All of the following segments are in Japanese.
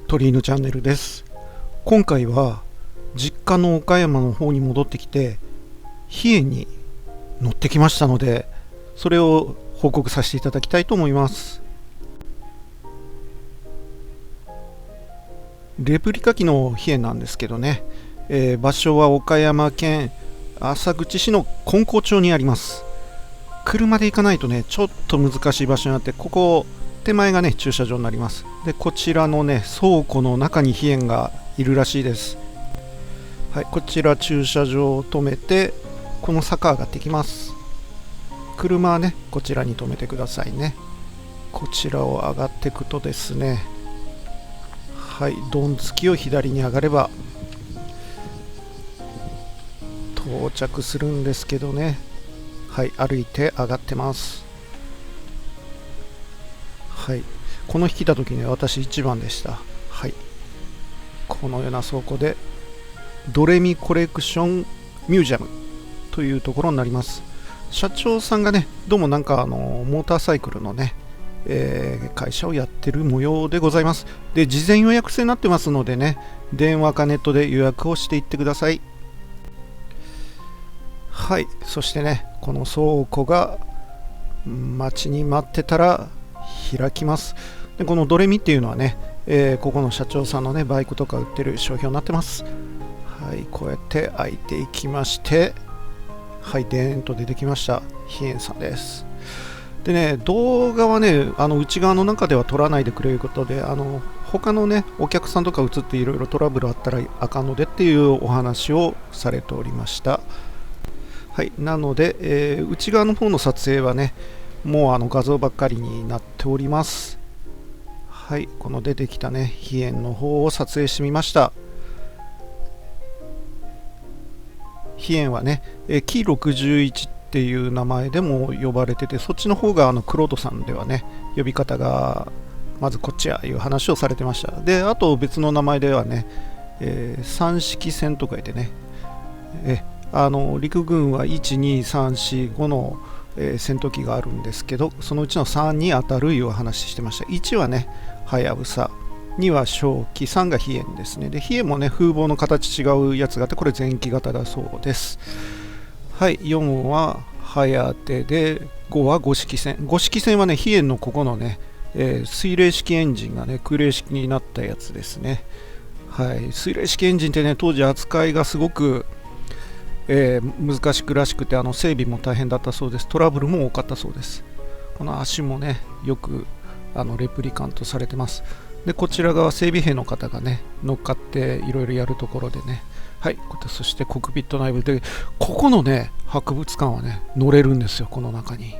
鳥犬チャンネルです。今回は実家の岡山の方に戻ってきて比叡に乗ってきましたので、それを報告させていただきたいと思います。レプリカ機の比叡なんですけどね、場所は岡山県浅口市の金光町にあります。車で行かないとねちょっと難しい場所にあって、ここ手前がね駐車場になります。でこちらのね倉庫の中に比叡がいるらしいです。はい、こちら駐車場を止めてこの坂上がってきます。車はねこちらに止めてくださいね。こちらを上がっていくとですね、はい、ドンつきを左に上がれば到着するんですけどね、はい、歩いて上がってます。はい、この日来た時ね私1番でした。はい、このような倉庫でドレミコレクションミュージアムというところになります。社長さんがねどうもなんかモーターサイクルのね、会社をやってる模様でございます。で事前予約制になってますのでね、電話かネットで予約をしていってください。はい、そしてねこの倉庫が待ちに待ってたら開きます。でこのドレミっていうのはね、ここの社長さんのねバイクとか売ってる商標になってます。はい、こうやって開いていきまして、はい、でーんと出てきました。比叡さんです。でね動画はね内側の中では撮らないでくれることで、他のねお客さんとか映っていろいろトラブルあったらあかんのでっていうお話をされておりました。はい、なので、内側の方の撮影はねもう画像ばっかりになっております。はい、この出てきたね比叡の方を撮影してみました。比叡はね、キ61っていう名前でも呼ばれてて、そっちの方がクロードさんではね呼び方がまずこっちやいう話をされてました。であと別の名前ではね、三式戦とか言ってね、陸軍は12345の、戦闘機があるんですけど、そのうちの3に当たるいう話してました。1はねはやぶさ、2は正気、3が比叡ですね。で比叡もね風貌の形違うやつがあって、これ前期型だそうです。はい、4ははやてで、5は五式戦。五式戦はね比叡のここのね、水冷式エンジンがね空冷式になったやつですね。はい、水冷式エンジンってね当時扱いがすごく難しくらしくて、整備も大変だったそうです。トラブルも多かったそうです。この足もねよくレプリカントされてます。でこちら側整備兵の方がね乗っかっていろいろやるところでね、はい、そしてコックピット内部でここのね博物館はね乗れるんですよ。この中に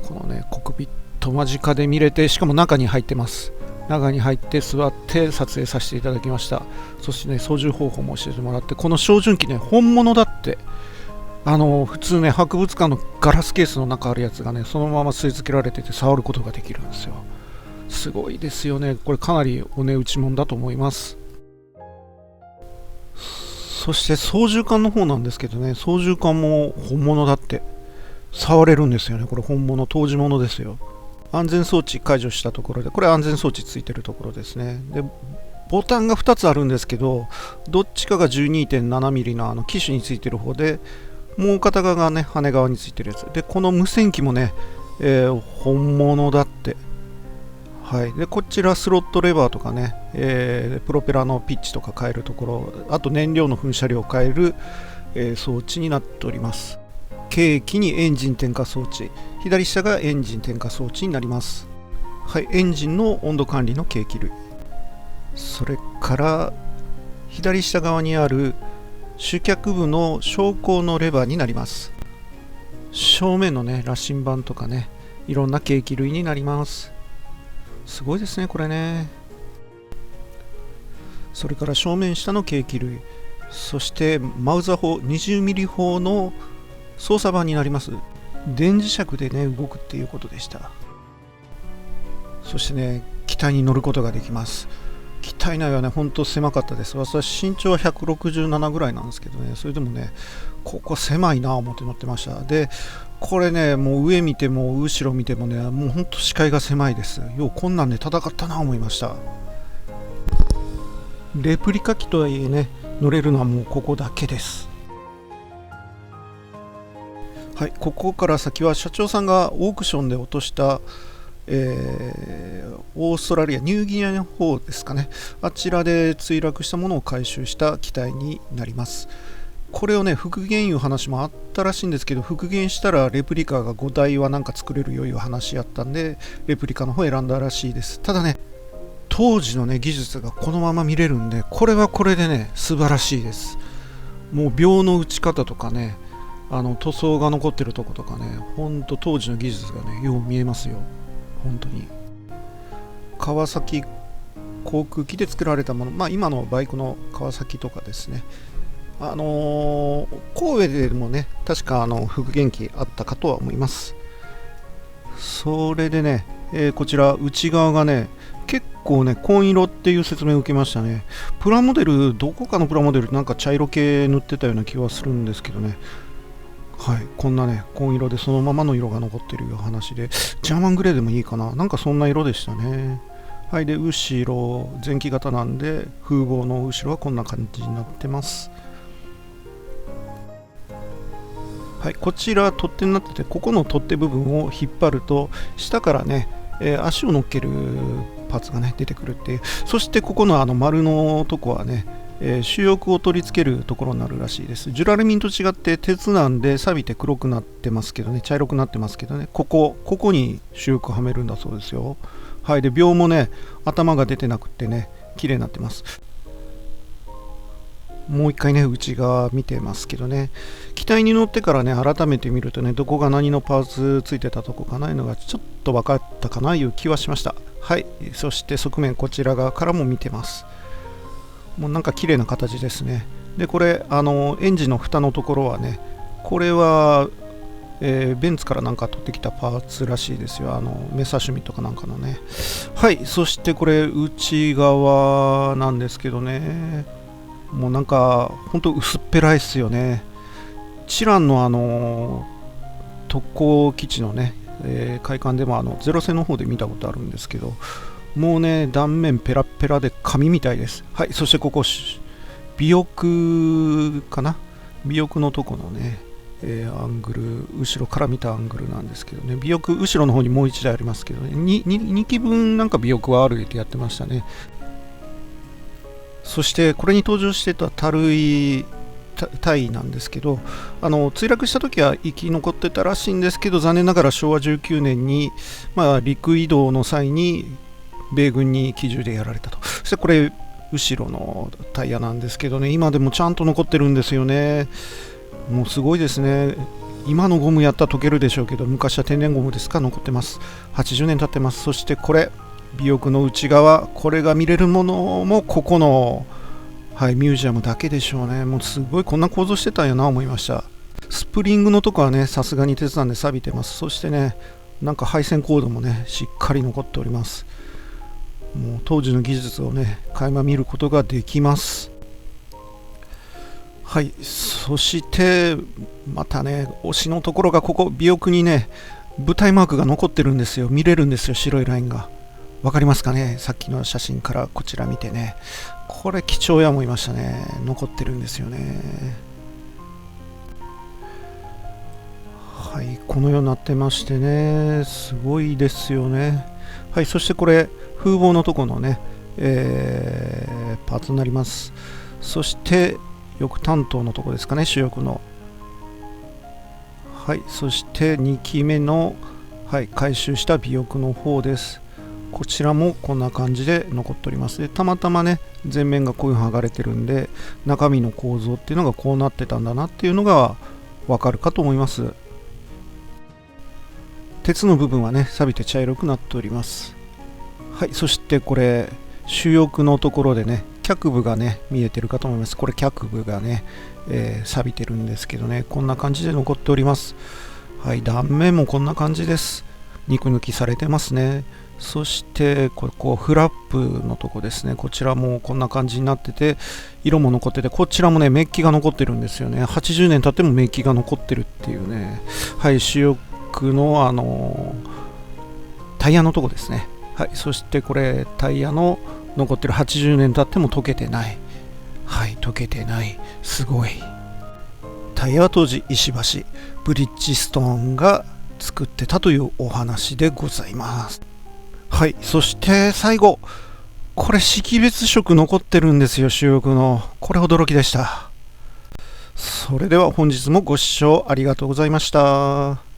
このねコックピット間近で見れて、しかも中に入ってます。中に入って座って撮影させていただきました。そしてね操縦方法も教えてもらって、この照準器ね本物だって、普通ね博物館のガラスケースの中あるやつがねそのまま据え付けられてて触ることができるんですよ。すごいですよね。これかなりお値打ちもんだと思います。そして操縦桿の方なんですけどね、操縦桿も本物だって触れるんですよね。これ本物、当時物ですよ。安全装置解除したところで、これ安全装置ついてるところですね。でボタンが2つあるんですけど、どっちかが 12.7mm の機種についてる方で、もう片側がね羽側についてるやつで、この無線機もね、本物だって。はい、でこちらスロットレバーとかね、プロペラのピッチとか変えるところ、あと燃料の噴射量を変える、装置になっております。計器にエンジン点火装置、左下がエンジン点火装置になります。はい、エンジンの温度管理の計器類、それから左下側にある主脚部の昇降のレバーになります。正面のね羅針盤とかねいろんな計器類になります。すごいですねこれね。それから正面下の計器類、そしてマウザー砲 20mm 砲の操作盤になります。電磁石でね動くっていうことでした。そしてね機体に乗ることができます。機体内はねほんと狭かったです。私身長は167ぐらいなんですけどね、それでもねここ狭いなぁ思って乗ってました。でこれねもう上見ても後ろ見てもねもうほんと視界が狭いです。ようこんなんで戦ったなぁ思いました。レプリカ機とはいえね、乗れるのはもうここだけです。はい、ここから先は社長さんがオークションで落とした、オーストラリア、ニューギニアの方ですかね、あちらで墜落したものを回収した機体になります。これをね、復元いう話もあったらしいんですけど、復元したらレプリカが5台はなんか作れるよいう話やったんで、レプリカの方を選んだらしいです。ただね、当時のね、技術がこのまま見れるんで、これはこれでね、素晴らしいです。もう秒の打ち方とかね、塗装が残ってるとことかね、ほんと当時の技術がね、よう見えますよ。本当に。川崎航空機で作られたもの、今のバイクの川崎とかですね。神戸でもね、確か復元機あったかとは思います。それでね、こちら内側がね、結構ね、紺色っていう説明を受けましたね。プラモデル、どこかのプラモデルなんか茶色系塗ってたような気はするんですけどね。はい、こんなね、紺色でそのままの色が残ってるいう話で、ジャーマングレーでもいいかな。なんかそんな色でしたね。はい、で、後ろ、前期型なんで、風防の後ろはこんな感じになってます。はい、こちら取っ手になってて、ここの取っ手部分を引っ張ると下からね、足を乗っけるパーツがね出てくるっていう。そしてここの丸のとこはね、主翼を取り付けるところになるらしいです。ジュラルミンと違って鉄なんで錆びて黒くなってますけどね、茶色くなってますけどね、ここに主翼はめるんだそうですよ。はい、で秒もね、頭が出てなくてね、綺麗になってます。もう一回ね、内側見てますけどね、機体に乗ってからね、改めて見るとね、どこが何のパーツついてたとこかないうのがちょっと分かったかないう気はしました。はい、そして側面こちら側からも見てます。もうなんか綺麗な形ですね。で、これ、エンジンの蓋のところはね、これは、ベンツからなんか取ってきたパーツらしいですよ。メッサーシュミットかなんかのね。はい、そしてこれ、内側なんですけどね、もうなんかほんと薄っぺらいっすよね。チランの特攻基地のね、海艦でもゼロ戦の方で見たことあるんですけど、もうね、断面ペラペラで紙みたいです。はい、そしてここ尾翼かな、尾翼のとこのね、アングル、後ろから見たアングルなんですけどね、尾翼後ろの方にもう1台ありますけどね、2機分なんか尾翼はあるってやってましたね。そしてこれに登場してた樽井隊なんですけど、墜落した時は生き残ってたらしいんですけど、残念ながら昭和19年に、陸移動の際に米軍に機銃でやられたと。そしてこれ後ろのタイヤなんですけどね、今でもちゃんと残ってるんですよね。もうすごいですね。今のゴムやったら溶けるでしょうけど、昔は天然ゴムですか、残ってます。80年経ってます。そしてこれ尾翼の内側、これが見れるものもここの、はい、ミュージアムだけでしょうね。もうすごいこんな構造してたんやな思いました。スプリングのとこはね、さすがに鉄なんで錆びてます。そしてね、なんか配線コードもね、しっかり残っております。もう当時の技術をね、垣間見ることができます。はい、そしてまたね、推しのところがここ、尾翼にね、舞台マークが残ってるんですよ。見れるんですよ、白いラインが。わかりますかね、さっきの写真からこちら見てね。これ貴重や思いましたね。残ってるんですよね。はい、このようになってましてね、すごいですよね。はい、そしてこれ風防のとこのね、パーツになります。そして翼担当のとこですかね、主翼の。はい、そして2機目の、はい、回収した尾翼の方です。こちらもこんな感じで残っております。で、たまたまね、前面がこういうの剥がれてるんで、中身の構造っていうのがこうなってたんだなっていうのがわかるかと思います。鉄の部分はね、錆びて茶色くなっております。はい、そしてこれ、主翼のところでね、脚部がね、見えてるかと思います。これ脚部がね、錆びてるんですけどね、こんな感じで残っております。はい、断面もこんな感じです。肉抜きされてますね。そしてここフラップのとこですね、こちらもこんな感じになってて、色も残ってて、こちらもね、メッキが残ってるんですよね。80年経ってもメッキが残ってるっていうね。はい、主翼のタイヤのとこですね。はい、そしてこれタイヤの残ってる。80年経っても溶けてない。はい、溶けてない。すごい。タイヤは当時石橋、ブリッジストーンが作ってたというお話でございます。はい、そして最後、これ識別色残ってるんですよ、主翼の。これ驚きでした。それでは本日もご視聴ありがとうございました。